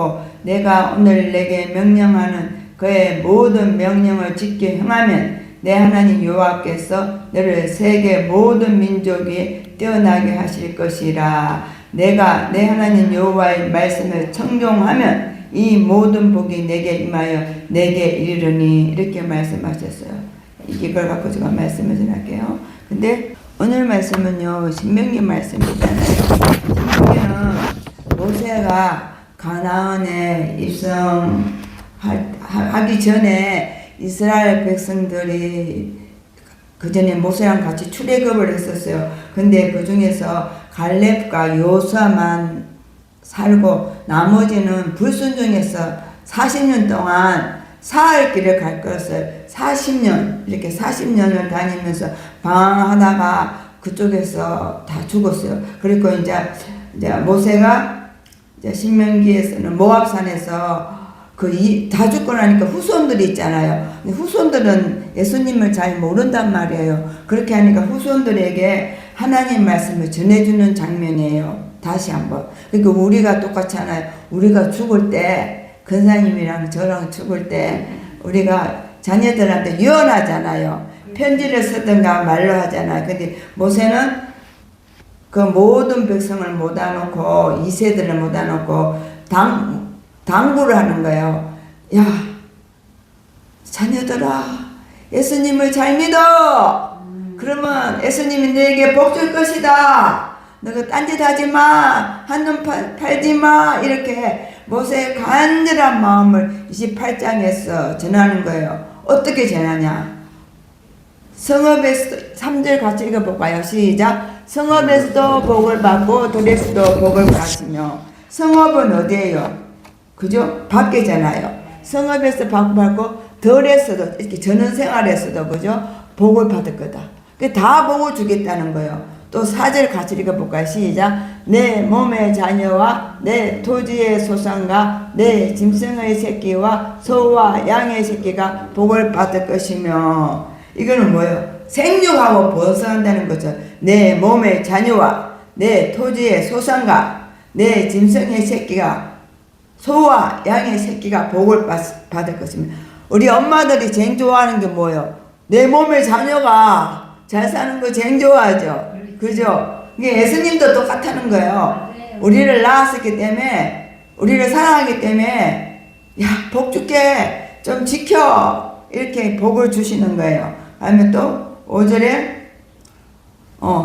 받고 내가 오늘 내게 명령하는 그의 모든 명령을 지켜 행하면 내 하나님 여호와께서 너를 세계 모든 민족이 뛰어나게 하실 것이라. 내가 내 하나님 여호와의 말씀을 청종하면 이 모든 복이 내게 임하여 내게 이르르니. 이렇게 말씀하셨어요. 이걸 갖고 제가 말씀을 전할게요. 근데 오늘 말씀은요, 신명기 말씀이잖아요. 신명기는 모세가 가나안에 입성하기 전에 이스라엘 백성들이 그 전에 모세랑 같이 출애굽을 했었어요. 근데 그 중에서 갈렙과 요수아만 살고 나머지는 불순종해서 40년 동안 사흘 길을 갈 것을 40년 이렇게 40년을 다니면서 방황하다가 그쪽에서 다 죽었어요. 그리고 이제 모세가 이제 신명기에서는 모압산에서 다 죽고 나니까 후손들이 있잖아요. 근데 후손들은 예수님을 잘 모른단 말이에요. 그렇게 하니까 후손들에게 하나님 말씀을 전해주는 장면이에요. 다시 한번. 그러니까 우리가 똑같잖아요. 우리가 죽을 때, 근사님이랑 저랑 죽을 때, 우리가 자녀들한테 유언하잖아요. 편지를 쓰든가 말로 하잖아요. 근데 모세는 그 모든 백성을 모아놓고, 2세들을 모아놓고, 당부를 하는 거예요. 야, 자녀들아, 예수님을 잘 믿어! 그러면 예수님이 너에게 복 줄 것이다! 너가 딴짓 하지 마! 한눈 팔지 마! 이렇게 모세의 간절한 마음을 28장에서 전하는 거예요. 어떻게 전하냐? 성읍에서 3절 같이 읽어볼까요? 시작! 성읍에서도 복을 받고 들에서도 복을 받으며. 성읍은 어디예요? 그죠? 밖에잖아요. 성읍에서 받고 덜에서도 이렇게 전원생활에서도 그죠? 복을 받을 거다. 다 복을 주겠다는 거예요. 또 4절 같이 읽어볼까요? 시작. 내 몸의 자녀와 내 토지의 소산과 내 짐승의 새끼와 소와 양의 새끼가 복을 받을 것이며. 이거는 뭐예요? 생육하고 번성한다는 거죠. 내 몸의 자녀와 내 토지의 소산과 내 짐승의 새끼가 소와 양의 새끼가 복을 받을 것입니다. 우리 엄마들이 제일 좋아하는 게 뭐예요? 내 몸의 자녀가 잘 사는 거 제일 좋아하죠. 그죠? 이게 예수님도 똑같다는 거예요. 우리를 낳았기 때문에, 우리를 사랑하기 때문에, 야, 복 줄게. 좀 지켜. 이렇게 복을 주시는 거예요. 아니면 또 5절에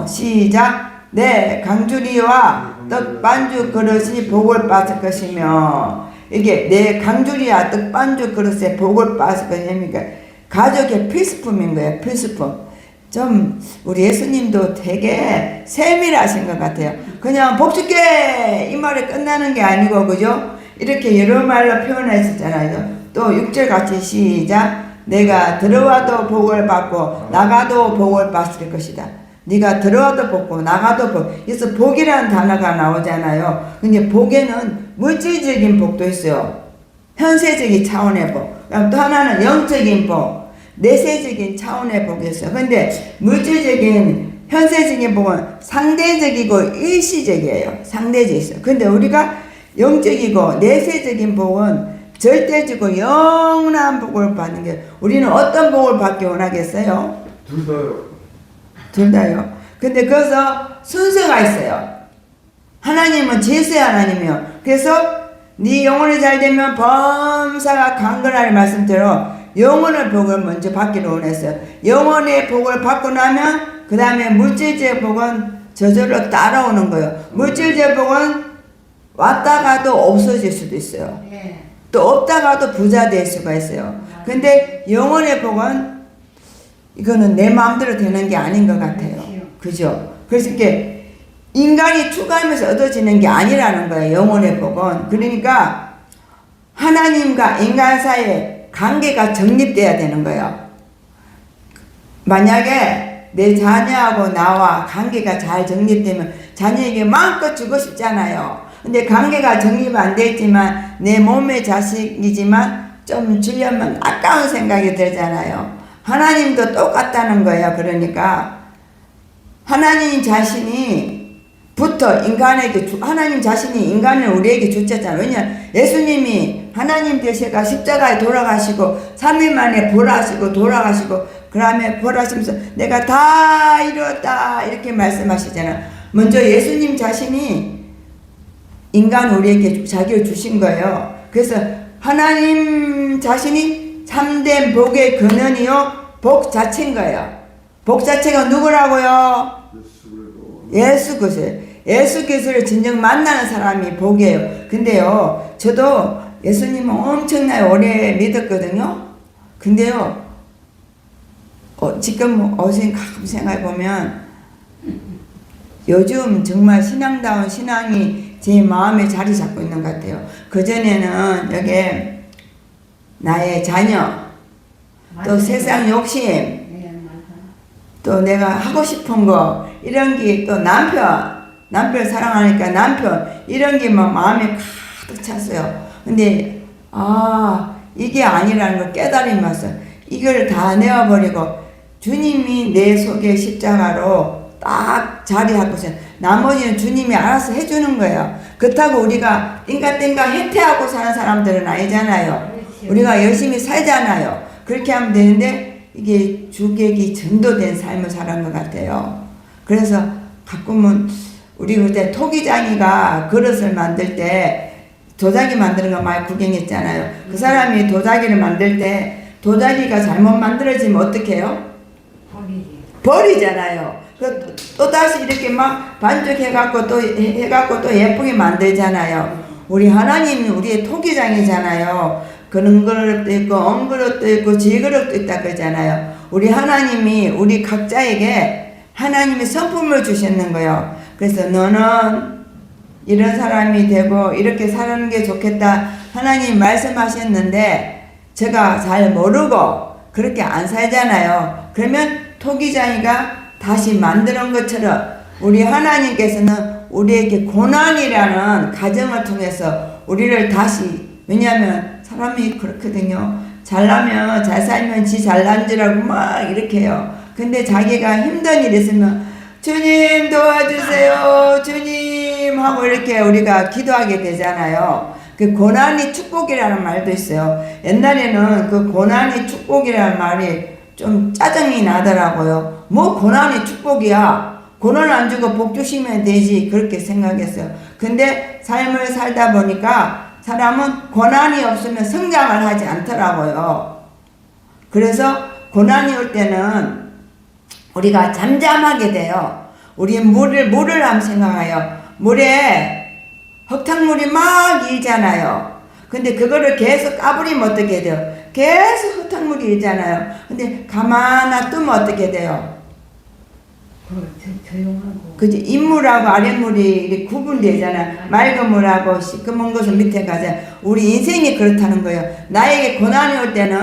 시작. 내 강주리와 떡반죽 그릇이 복을 받을 것이며. 이게 내 강주리와 떡반죽 그릇에 복을 받을 것이니까 가족의 필수품인 거예요. 필수품. 좀 우리 예수님도 되게 세밀하신 것 같아요. 그냥 복 줄게 이 말에 끝나는 게 아니고, 그죠? 이렇게 여러 말로 표현했었잖아요. 또 6절 같이 시작. 내가 들어와도 복을 받고 나가도 복을 받을 것이다. 네가 들어와도 복고 나가도 복. 그래서 복이라는 단어가 나오잖아요. 근데 복에는 물질적인 복도 있어요. 현세적인 차원의 복. 또 하나는 영적인 복, 내세적인 차원의 복이 있어요. 근데 물질적인 현세적인 복은 상대적이고 일시적이에요. 상대적이 있어요. 근데 우리가 영적이고 내세적인 복은 절대적이고 영원한 복을 받는 게, 우리는 어떤 복을 받기 원하겠어요? 둘 다요. 둘 다요. 근데 거기서 순서가 있어요. 하나님은 질서의 하나님이요. 그래서 네 영혼이 잘 되면 범사가 강건하리 말씀대로 영혼의 복을 먼저 받기를 원했어요. 영혼의 복을 받고 나면 그 다음에 물질적 복은 저절로 따라오는 거예요. 물질적 복은 왔다가도 없어질 수도 있어요. 또 없다가도 부자 될 수가 있어요. 근데 영혼의 복은 이거는 내 마음대로 되는 게 아닌 것 같아요. 그죠? 그래서 이렇게 인간이 추구하면서 얻어지는 게 아니라는 거예요. 영혼의 복은. 그러니까 하나님과 인간 사이에 관계가 정립돼야 되는 거예요. 만약에 내 자녀하고 나와 관계가 잘 정립되면 자녀에게 마음껏 주고 싶잖아요. 근데 관계가 정립 안 됐지만 내 몸의 자식이지만 좀 주려면 아까운 생각이 들잖아요. 하나님도 똑같다는 거예요. 그러니까 하나님 자신이 부터 인간에게 하나님 자신이 인간을 우리에게 주셨잖아요. 왜냐 예수님이 하나님 되셔가 십자가에 돌아가시고 3일 만에 부활하시고 돌아가시고 그 다음에 부활하시면서 내가 다 이루었다 이렇게 말씀하시잖아요. 먼저 예수님 자신이 인간 우리에게 자기를 주신 거예요. 그래서 하나님 자신이 참된 복의 근원이요 복 자체인 거예요. 복 자체가 누구라고요? 예수 그리스도. 예수 그리스도를 진정 만나는 사람이 복이에요. 근데요, 저도 예수님은 엄청나게 오래 믿었거든요. 근데요, 지금 어제 가끔 생각해 보면 요즘 정말 신앙다운 신앙이 제 마음에 자리 잡고 있는 것 같아요. 그전에는 여기 나의 자녀, 또 세상 욕심, 또 내가 하고 싶은 거 이런 게 또 남편 사랑하니까 남편 이런 게 막 마음에 가득 찼어요. 근데 이게 아니라는 걸 깨달음이 왔어. 이걸 다 내어버리고 주님이 내 속에 십자가로 딱 자리하고서 나머지는 주님이 알아서 해주는 거예요. 그렇다고 우리가 띵가띵가 혜태하고 사는 사람들은 아니잖아요. 우리가 열심히 살잖아요. 그렇게 하면 되는데 이게 주객이 전도된 삶을 살아는 것 같아요. 그래서 가끔은 우리 그때 토기장이가 그릇을 만들 때 도자기 만드는 거 많이 구경했잖아요. 그 사람이 도자기를 만들 때 도자기가 잘못 만들어지면 어떻게 해요? 버리잖아요. 또 다시 이렇게 막 반죽해갖고 또 해갖고 또 예쁘게 만들잖아요. 우리 하나님이 우리의 토기장이잖아요. 그런 그릇도 있고 언그릇도 있고 질그릇도 있다 그러잖아요. 우리 하나님이 우리 각자에게 하나님이 성품을 주셨는 거예요. 그래서 너는 이런 사람이 되고 이렇게 사는 게 좋겠다 하나님 말씀하셨는데 제가 잘 모르고 그렇게 안 살잖아요. 그러면 토기장이가 다시 만드는 것처럼 우리 하나님께서는 우리에게 고난이라는 과정을 통해서 우리를 다시, 왜냐하면 사람이 그렇거든요. 잘나면 잘 살면 지 잘난 줄 알고 막 이렇게 해요. 근데 자기가 힘든 일 있으면 주님 도와주세요 주님 하고 이렇게 우리가 기도하게 되잖아요. 그 고난이 축복이라는 말도 있어요. 옛날에는 그 고난이 축복이라는 말이 좀 짜증이 나더라고요. 뭐 고난이 축복이야. 고난 안 주고 복 주시면 되지. 그렇게 생각했어요. 근데 삶을 살다 보니까 사람은 고난이 없으면 성장을 하지 않더라고요. 그래서 고난이 올 때는 우리가 잠잠하게 돼요. 우리 물을 한번 생각해요. 물에 흙탕물이 막 일잖아요. 근데 그거를 계속 까부리면 어떻게 돼요? 계속 흙탕물이 일잖아요. 근데 가만 놔두면 어떻게 돼요? 조용하고. 그치? 인물하고 아랫물이 이렇게 구분되잖아요. 맑은 물하고 시커먼 것은 밑에 가잖아요. 우리 인생이 그렇다는 거예요. 나에게 고난이 올 때는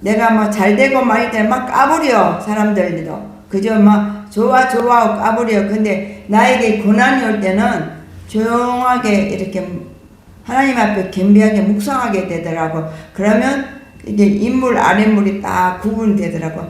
내가 뭐 잘되고 말일 때는 막 까부려, 사람들도. 그저 막 좋아하고 까부려. 근데 나에게 고난이 올 때는 조용하게 이렇게 하나님 앞에 겸비하게 묵상하게 되더라고. 그러면 이제 인물 아랫물이 딱 구분되더라고.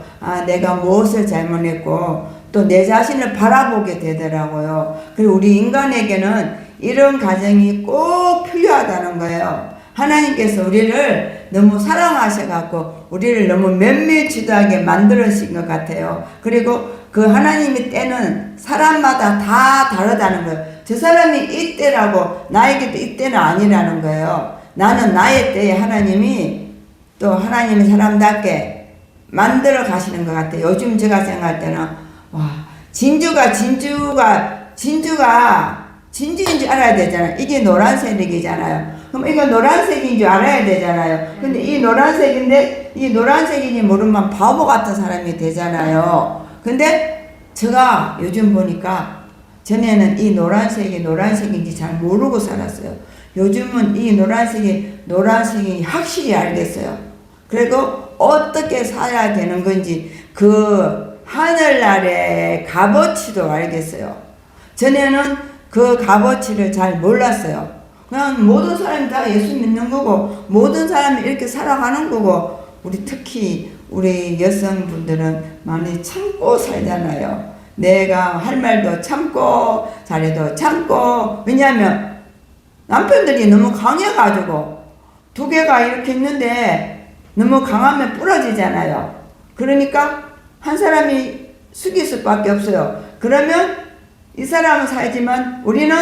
내가 무엇을 잘못했고 또 내 자신을 바라보게 되더라고요. 그리고 우리 인간에게는 이런 과정이 꼭 필요하다는 거예요. 하나님께서 우리를 너무 사랑하셔갖고 우리를 너무 면밀치도하게 만들으신 것 같아요. 그리고 그 하나님의 때는 사람마다 다 다르다는 거예요. 저 사람이 이때라고 나에게도 이때는 아니라는 거예요. 나는 나의 때에 하나님이 또 하나님의 사람답게 만들어 가시는 것 같아요. 요즘 제가 생각할 때는 진주가 진주인 줄 알아야 되잖아요. 이게 노란색이잖아요. 그럼 이거 노란색인 줄 알아야 되잖아요. 근데 이 노란색인데 이 노란색인지 모르면 바보 같은 사람이 되잖아요. 근데 제가 요즘 보니까 전에는 이 노란색이 노란색인지 잘 모르고 살았어요. 요즘은 이 노란색이 확실히 알겠어요. 그리고 어떻게 살아야 되는 건지 그 하늘나라의 값어치도 알겠어요. 전에는 그 값어치를 잘 몰랐어요. 그냥 모든 사람이 다 예수 믿는 거고 모든 사람이 이렇게 살아가는 거고 특히 우리 여성분들은 많이 참고 살잖아요. 내가 할 말도 참고 잘해도 참고. 왜냐하면 남편들이 너무 강해가지고 두 개가 이렇게 있는데 너무 강하면 부러지잖아요. 그러니까 한 사람이 숙일 수밖에 없어요. 그러면 이 사람은 살지만 우리는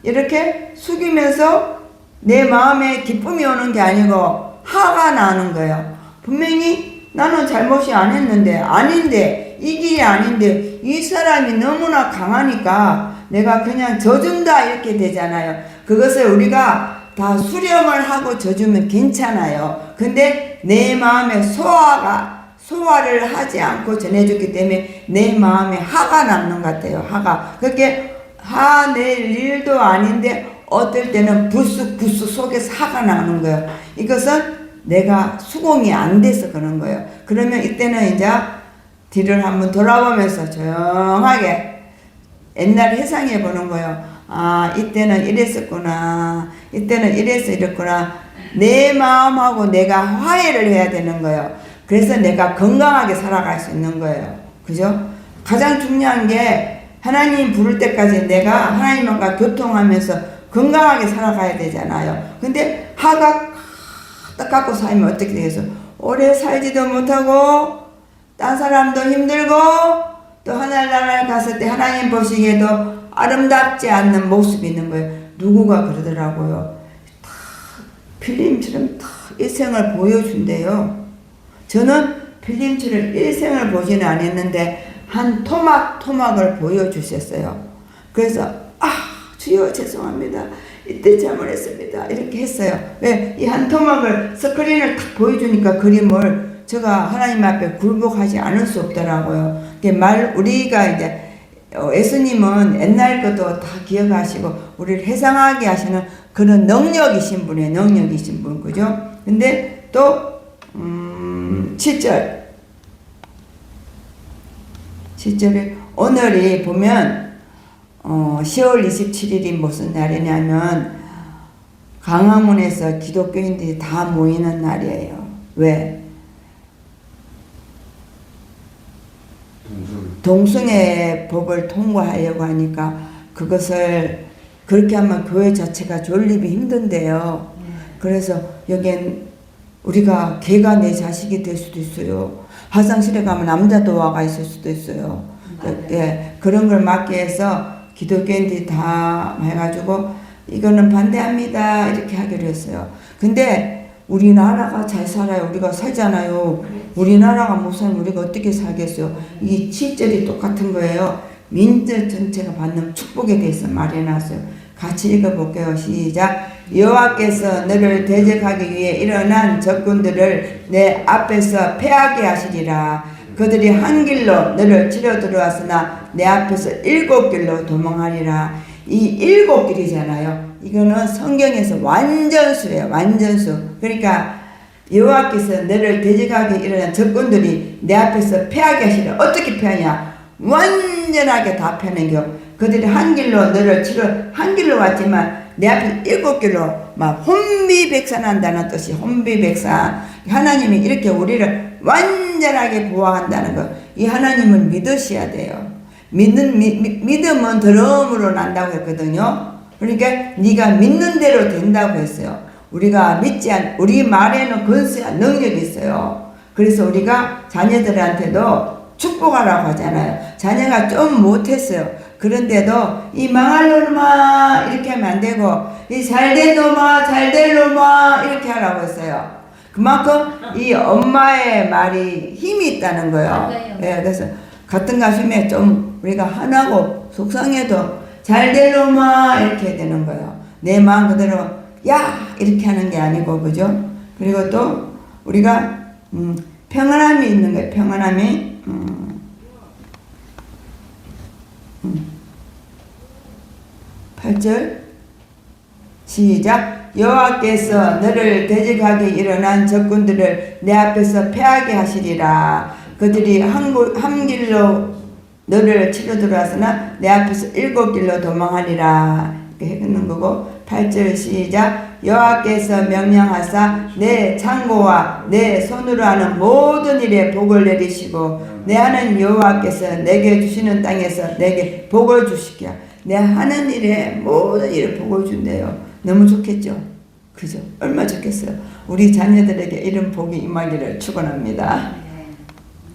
이렇게 숙이면서 내 마음에 기쁨이 오는 게 아니고 화가 나는 거예요. 분명히 나는 잘못이 안 했는데, 아닌데, 이 길이 아닌데 이 사람이 너무나 강하니까 내가 그냥 져준다 이렇게 되잖아요. 그것을 우리가 다 수렴을 하고 져주면 괜찮아요. 근데 내 마음에 소화를 하지 않고 전해줬기 때문에 내 마음에 화가 남는 것 같아요. 화가. 그렇게 화낼 일도 아닌데 어떨 때는 불쑥 속에서 화가 나는 거예요. 이것은 내가 수긍이 안 돼서 그런 거예요. 그러면 이때는 이제 뒤를 한번 돌아보면서 조용하게 옛날 회상해 보는 거예요. 아, 이때는 이랬었구나. 이때는 이래서 이랬구나. 내 마음하고 내가 화해를 해야 되는 거예요. 그래서 내가 건강하게 살아갈 수 있는 거예요. 그죠? 가장 중요한 게 하나님 부를 때까지 내가 하나님과 교통하면서 건강하게 살아가야 되잖아요. 근데 화가 딱 갖고 살면 어떻게 되겠어? 오래 살지도 못하고 딴 사람도 힘들고 또 하늘나라에 갔을 때 하나님 보시기에도 아름답지 않는 모습이 있는 거예요. 누구가 그러더라고요. 다 필름처럼 다 일생을 보여준대요. 저는 필름처럼 일생을 보지는 않았는데 한 토막을 보여주셨어요. 그래서 주여 죄송합니다. 이때 잘못했습니다. 이렇게 했어요. 왜? 이 한 토막을 스크린을 탁 보여주니까 그림을 제가 하나님 앞에 굴복하지 않을 수 없더라고요. 우리가 이제 예수님은 옛날 것도 다 기억하시고 우리를 해상하게 하시는 그런 능력이신 분, 그죠? 근데 또 7절에 오늘이 보면 10월 27일이 무슨 날이냐면 강화문에서 기독교인들이 다 모이는 날이에요. 왜? 동성애 법을 통과하려고 하니까 그것을 그렇게 하면 교회 자체가 존립이 힘든데요. 그래서 여긴 우리가 걔가 내 자식이 될 수도 있어요. 화장실에 가면 남자 도화가 있을 수도 있어요. 예, 그런 걸 막기 위해서 기독교인들이 다 해가지고 이거는 반대합니다 이렇게 하기로 했어요. 근데 우리나라가 잘 살아요. 우리가 살잖아요. 우리나라가 못 살면 우리가 어떻게 살겠어요. 이 7절이 똑같은 거예요. 민족 전체가 받는 축복에 대해서 말해놨어요. 같이 읽어볼게요. 시작. 여호와께서 너를 대적하기 위해 일어난 적군들을 내 앞에서 패하게 하시리라. 그들이 한 길로 너를 치러 들어왔으나 내 앞에서 7길로 도망하리라. 이 7길이잖아요. 이거는 성경에서 완전수예요. 완전수. 그러니까 여호와께서 너를 대적하게 일어난 적군들이 내 앞에서 패하게 하시리라. 어떻게 패하냐? 완전하게 다 패는겨. 그들이 한 길로 너를 치러 한 길로 왔지만 내 앞에 7길로 막 혼비백산한다는 뜻이 혼비백산. 하나님이 이렇게 우리를 완전하게 보호한다는 거. 이 하나님을 믿으셔야 돼요. 믿음은 들음으로 난다고 했거든요. 그러니까 네가 믿는 대로 된다고 했어요. 우리가 우리 말에는 권세한 능력이 있어요. 그래서 우리가 자녀들한테도 축복하라고 하잖아요. 자녀가 좀 못했어요. 그런데도 이 망할 놈아 이렇게 하면 안 되고 이 잘된 놈아 잘될 놈아 이렇게 하라고 했어요. 그만큼 이 엄마의 말이 힘이 있다는 거예요. 예, 그래서 같은 가슴에 좀 우리가 화나고 속상해도 잘될 놈아 이렇게 해야 되는 거예요. 내 마음 그대로 야 이렇게 하는 게 아니고, 그죠? 그리고 또 우리가 평안함이 있는 거예요. 평안함이 8절 시작. 여호와께서 너를 대적하게 일어난 적군들을 내 앞에서 패하게 하시리라. 그들이 한 길로 너를 치러 들어왔으나 내 앞에서 7길로 도망하리라. 이렇게 해놓는 거고 8절 시작. 여호와께서 명령하사 내 창고와 내 손으로 하는 모든 일에 복을 내리시고 내 하는 여호와께서 내게 주시는 땅에서 내게 복을 주시기야. 내 하는 일에 모든 일에 복을 준대요. 너무 좋겠죠? 그죠? 얼마 좋겠어요. 우리 자녀들에게 이런 복이 임하기를 축원합니다.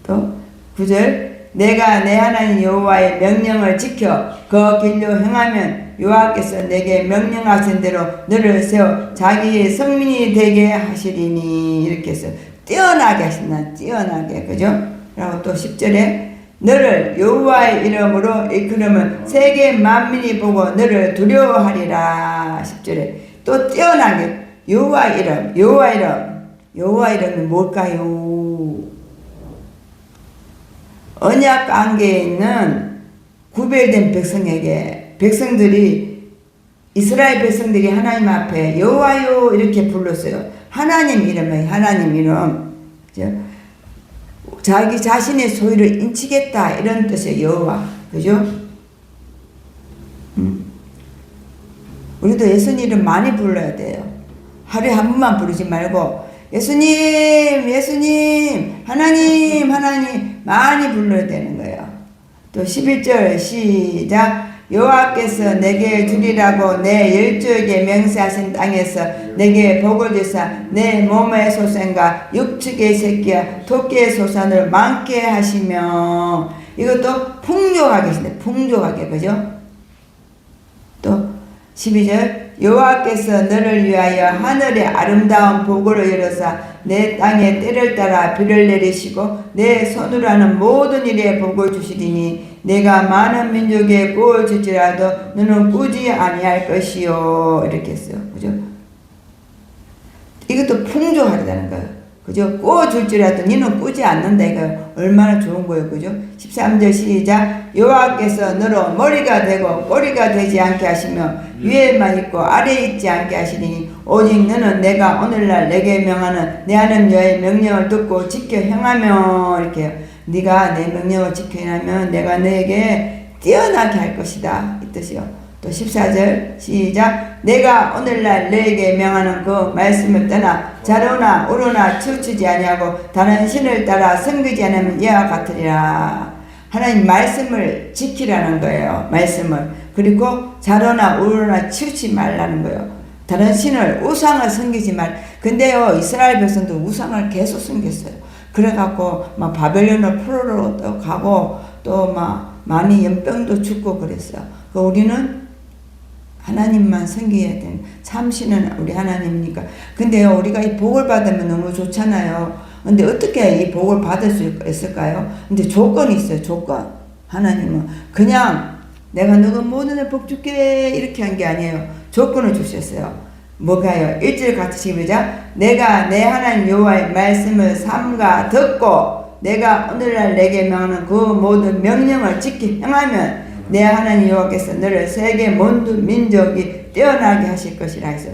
또 9절 내가 내 하나님 여호와의 명령을 지켜 그 길로 행하면 여호와께서 내게 명령하신 대로 너를 세워 자기의 성민이 되게 하시리니. 이렇게 해서 뛰어나게 하신다. 뛰어나게. 그죠? 그리고 또 10절에 너를 여호와의 이름으로 이끌으면 세계 만민이 보고 너를 두려워하리라. 10절에 또 뛰어나게 여호와 이름. 여호와 이름이 뭘까요? 언약 관계에 있는 구별된 백성에게 백성들이 이스라엘 백성들이 하나님 앞에 여호와요 이렇게 불렀어요. 하나님 이름에 하나님 이름. 자기 자신의 소유를 인치겠다 이런 뜻의 여호와. 그죠? 우리도 예수님 이름 많이 불러야 돼요. 하루에 한 번만 부르지 말고 예수님, 예수님, 하나님, 하나님 많이 불러야 되는 거예요. 또 11절 시작. 여호와께서 내게 주리라고 내 열조에게 맹세하신 땅에서 내게 복을 주사 내 몸의 소생과 육축의 새끼와 토끼의 소산을 많게 하시며. 이것도 풍족하게 하신다. 풍족하게. 그죠? 또 12절 여호와께서 너를 위하여 하늘의 아름다운 복으로 열어사 내 땅에 때를 따라 비를 내리시고 내 손으로 하는 모든 일에 복을 주시리니 내가 많은 민족에 꿀을 줄지라도 너는 꾸지 아니할 것이요. 이렇게 했어요. 그죠? 이것도 풍족하다는 거예요. 그죠? 꾸어줄지라도 너는 꾸지 않는다. 이거 얼마나 좋은 거예요. 그죠? 13절 시작. 여호와께서 너로 머리가 되고 꼬리가 되지 않게 하시며 위에만 있고 아래에 있지 않게 하시니 오직 너는 내가 오늘날 내게 명하는 내 하나님 여호와의 명령을 듣고 지켜 행하며. 이렇게 해요. 네가 내 명령을 지켜 행하면 내가 너에게 뛰어나게 할 것이다. 이 뜻이요. 또 14절 시작. 내가 오늘날 너에게 명하는 그 말씀을 떠나 좌로나 우로나 치우치지 아니하고 다른 신을 따라 섬기지 않으면 이와 같으리라. 하나님 말씀을 지키라는 거예요. 말씀을. 그리고 좌로나 우로나 치우치지 말라는 거예요. 다른 신을 우상을 섬기지 말. 근데요 이스라엘 백성도 우상을 계속 섬겼어요. 그래갖고 막 바벨론을 포로로 또 가고 또 막 많이 연병도 죽고 그랬어요. 우리는 하나님만 섬겨야 되는 참신은 우리 하나님이니까. 근데요 우리가 이 복을 받으면 너무 좋잖아요. 근데 어떻게 이 복을 받을 수 있을까요? 근데 조건이 있어요. 조건. 하나님은 그냥 내가 너가 모든 애 복 줄게 이렇게 한 게 아니에요. 조건을 주셨어요. 뭐가요? 1절 같이 시작. 내가 내 하나님 여호와의 말씀을 삼가 듣고 내가 오늘날 내게 명하는 그 모든 명령을 지키 행하면 내 하나님 여호와께서 너를 세계 모든 민족이 뛰어나게 하실 것이라 해서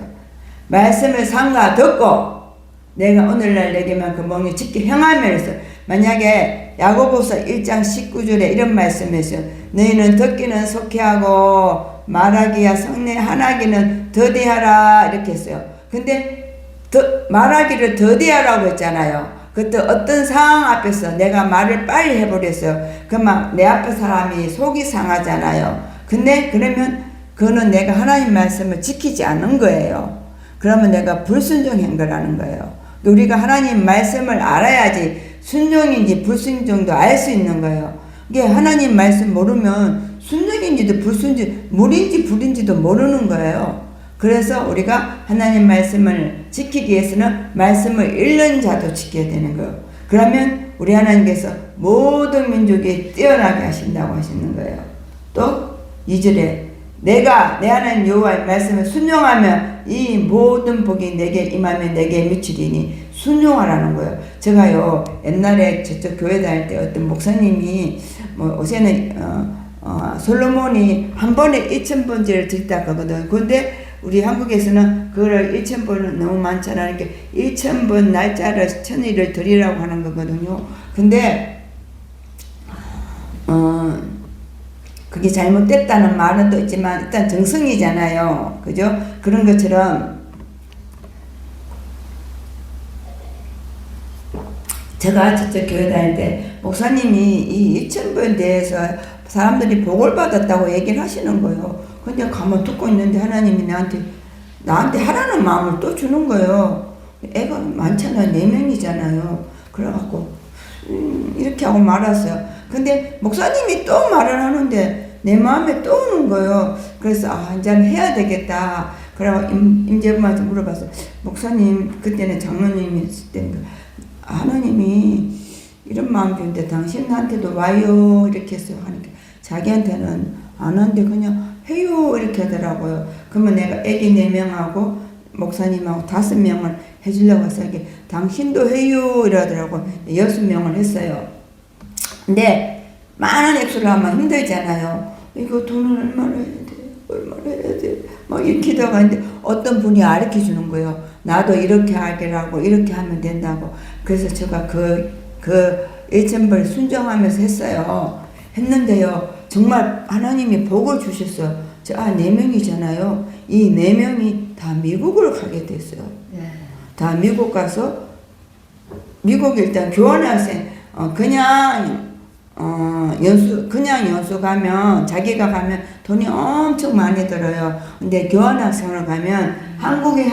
말씀을 삼가 듣고 내가 오늘날 내게만 그 명령 지키 행하면 해서 만약에 야고보서 1장 19절에 이런 말씀이 있어요. 너희는 듣기는 속히하고 말하기야 성내하기는 더디하라 이렇게 했어요. 근데 말하기를 더디하라고 했잖아요. 그때 어떤 상황 앞에서 내가 말을 빨리 해버렸어요. 그러면 내 앞에 사람이 속이 상하잖아요. 근데 그러면 그거는 내가 하나님 말씀을 지키지 않은 거예요. 그러면 내가 불순종한 거라는 거예요. 우리가 하나님 말씀을 알아야지 순종인지 불순종도 알 수 있는 거예요. 이게 하나님 말씀 모르면 순종인지도 불순종, 물인지 불인지도 모르는 거예요. 그래서 우리가 하나님 말씀을 지키기 위해서는 말씀을 읽는 자도 지켜야 되는 거예요. 그러면 우리 하나님께서 모든 민족이 뛰어나게 하신다고 하시는 거예요. 또 2절에 내가 내 하나님 여호와의 말씀을 순종하면 이 모든 복이 내게 임하면 내게 미치리니 순종하라는 거예요. 제가요 옛날에 저쪽 교회 다닐 때 어떤 목사님이 뭐 요새는 솔로몬이 한 번에 1000번째를 드렸다 하거든. 근데 우리 한국에서는 그거를 1000번은 너무 많잖아. 그러니까 1000번 날짜를 천일을 드리라고 하는 거거든요. 근데 그게 잘못됐다는 말은 또 있지만 일단 정성이잖아요. 그죠? 그런 것처럼 제가 저쪽 교회 다닐 때 목사님이 이 2000번 대해서 사람들이 복을 받았다고 얘기를 하시는 거예요. 근데 가만 듣고 있는데 하나님이 나한테 하라는 마음을 또 주는 거예요. 애가 많잖아요. 4명이잖아요. 그래갖고 이렇게 하고 말았어요. 근데 목사님이 또 말을 하는데 내 마음에 또 오는 거예요. 그래서 이제는 해야 되겠다. 그래서 임재범한테 물어봤어. 목사님, 그때는 장로님이 있을 때인가, 하나님이 이런 마음 주는데 당신한테도 와요 이렇게 했어요. 하니까 자기한테는 안 하는데 그냥 해요 이렇게 하더라고요. 그러면 내가 애기 4명하고 목사님하고 5명을 해주려고 해서 이게 당신도 해요 이러더라고. 6명을 했어요. 근데 많은 액수를 하면 힘들잖아요. 이거 돈을 얼마나 해야 돼? 얼마나 해야 돼? 막 이렇게 기도가 있는데 어떤 분이 가르쳐 주는 거예요. 나도 이렇게 하기라고, 이렇게 하면 된다고. 그래서 제가 그 1,000벌 순종하면서 했어요. 했는데요. 정말 하나님이 복을 주셨어요. 4명이잖아요. 이 4명이 다 미국을 가게 됐어요. 다 미국 가서, 미국 일단 교환학생, 그냥 연수 가면, 자기가 가면 돈이 엄청 많이 들어요. 근데 교환학생을 가면 한국에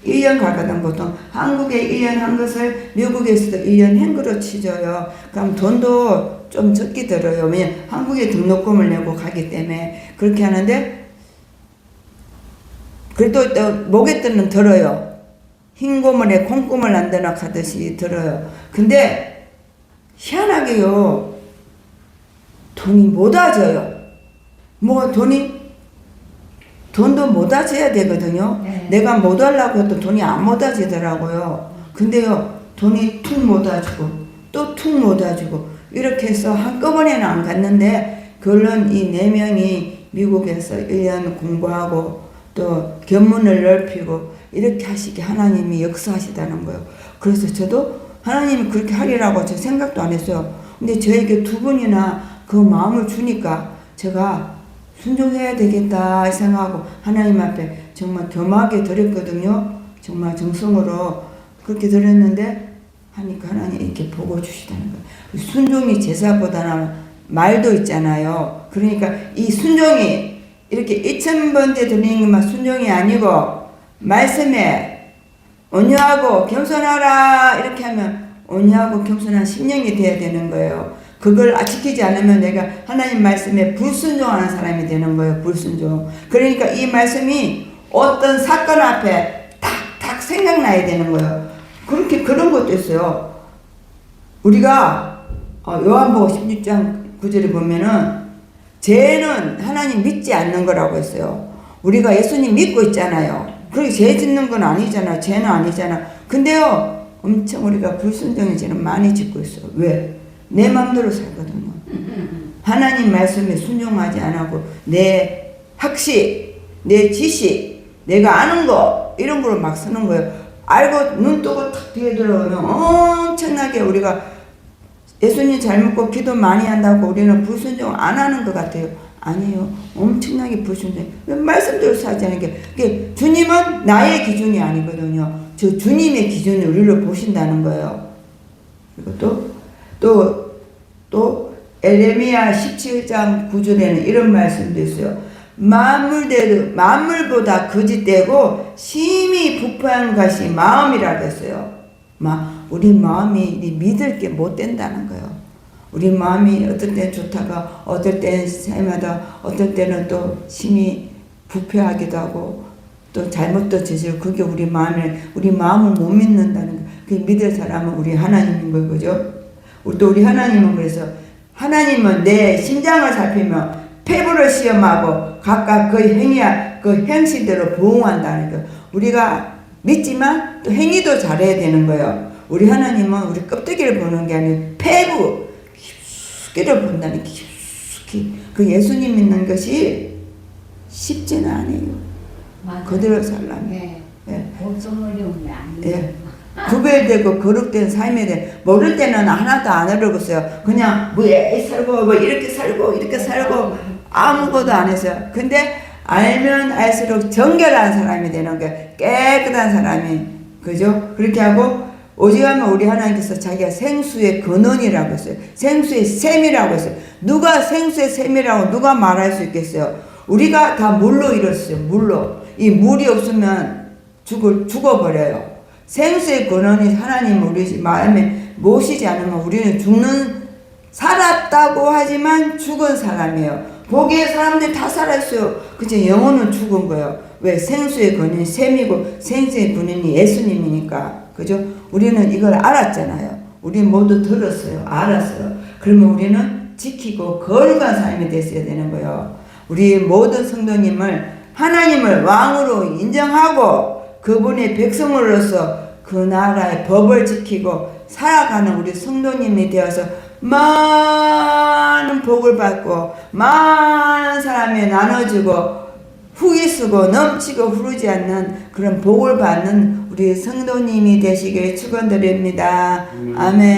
1년 가거든, 보통. 한국에 1년 한 것을 미국에서도 1년 행그로 치줘요. 그럼 돈도 좀 적게 들어요. 왜냐면 한국에 등록금을 내고 가기 때문에. 그렇게 하는데, 그래도 또 목에 뜨는 들어요. 흰 고물에 콩고물 안 드나 가듯이 들어요. 근데, 희한하게요, 돈이 못 와져요. 돈도 못 와져야 되거든요. 네. 내가 못 하려고 해도 돈이 안 못 와지더라고요. 근데요, 돈이 툭 못 와주고, 또 툭 못 와주고, 이렇게 해서 한꺼번에는 안 갔는데, 결론 이 4명이 미국에서 1년 공부하고, 또 견문을 넓히고, 이렇게 하시게 하나님이 역사하시다는 거예요. 그래서 저도 하나님이 그렇게 하리라고 저 생각도 안 했어요. 근데 저에게 2분이나 그 마음을 주니까 제가 순종해야 되겠다 생각하고 하나님 앞에 정말 겸하게 드렸거든요. 정말 정성으로 그렇게 드렸는데 하니까 하나님 이렇게 보고 주시다는 거예요. 순종이 제사보다는 말도 있잖아요. 그러니까 이 순종이 이렇게 2000번째 드리는 것만 순종이 아니고 말씀에 온유하고 겸손하라 이렇게 하면 온유하고 겸손한 심령이 돼야 되는 거예요. 그걸 지키지 않으면 내가 하나님 말씀에 불순종하는 사람이 되는 거예요. 불순종. 그러니까 이 말씀이 어떤 사건 앞에 탁탁 생각나야 되는 거예요. 그런 것도 있어요. 우리가 요한복음 16장 9절에 보면은 죄는 하나님 믿지 않는 거라고 했어요. 우리가 예수님 믿고 있잖아요. 그렇게 죄 짓는 건 아니잖아. 죄는 아니잖아. 근데요, 엄청 우리가 불순종의 죄는 많이 짓고 있어요. 왜? 내 마음대로 살거든요. 하나님 말씀에 순종하지 않고 내 학식, 내 지식, 내가 아는 거 이런 걸로 막 쓰는 거예요. 알고 눈 뜨고 탁 뒤에 들어오면 엄청나게 우리가 예수님 잘 믿고 기도 많이 한다고 우리는 불순종 안 하는 것 같아요. 아니에요. 엄청나게 불순종. 말씀대로 살지 않은 게 주님은 나의 기준이 아니거든요. 저 주님의 기준을 우리를 보신다는 거예요. 그리고 또 에레미야 17장 9절에는 이런 말씀도 있어요. 만물보다 거짓되고 심히 부패한 것이 마음이라고 했어요. 우리 마음이 믿을 게 못 된다는 거예요. 우리 마음이 어떨 땐 좋다가 어떨 땐 세마다 어떨 때는 또 심히 부패하기도 하고 또 잘못도 저지르고 그게 우리 마음을 못 믿는다는 거. 그 믿을 사람은 우리 하나님인 거예요. 그죠? 또 우리 하나님은 그래서 하나님은 내 심장을 살피며 폐부를 시험하고 각각 그 행실대로 보응한다는 거. 우리가 믿지만 또 행위도 잘해야 되는 거예요. 우리 하나님은 우리 껍데기를 보는 게 아니고 폐부 깊숙이를 본다는 깊숙이. 그 예수님 믿는 것이 쉽지는 않아요. 맞아요. 그대로 살라면. 네. 예. 보증어려움이 아니에요. 예. 구별되고 거룩된 삶에 대해 모를 때는 하나도 안 어려웠어요. 그냥 살고 이렇게 살고 아무것도 안 했어요. 근데 알면 알수록 정결한 사람이 되는 거예요. 깨끗한 사람이. 그죠? 그렇게 하고 오직하면 우리 하나님께서 자기가 생수의 근원이라고 했어요. 생수의 샘이라고 했어요. 누가 생수의 샘이라고 누가 말할 수 있겠어요? 우리가 다 물로 이뤘어요. 물로. 이 물이 없으면 죽어버려요. 생수의 근원이 하나님 우리 마음에 모시지 않으면 우리는 살았다고 하지만 죽은 사람이에요. 보기에 사람들이 다 살았어요. 그치? 영혼은 죽은 거예요. 왜? 생수의 근원이 샘이고 생수의 근원이 예수님이니까. 그죠? 우리는 이걸 알았잖아요. 우리 모두 들었어요. 알았어요. 그러면 우리는 지키고 거룩한 삶이 됐어야 되는 거예요. 우리 모든 성도님을 하나님을 왕으로 인정하고 그분의 백성으로서 그 나라의 법을 지키고 살아가는 우리 성도님이 되어서 많은 복을 받고 많은 사람에 나눠주고 후기 쓰고 넘치고 흐르지 않는 그런 복을 받는 우리 성도님이 되시길 축원드립니다. 아멘.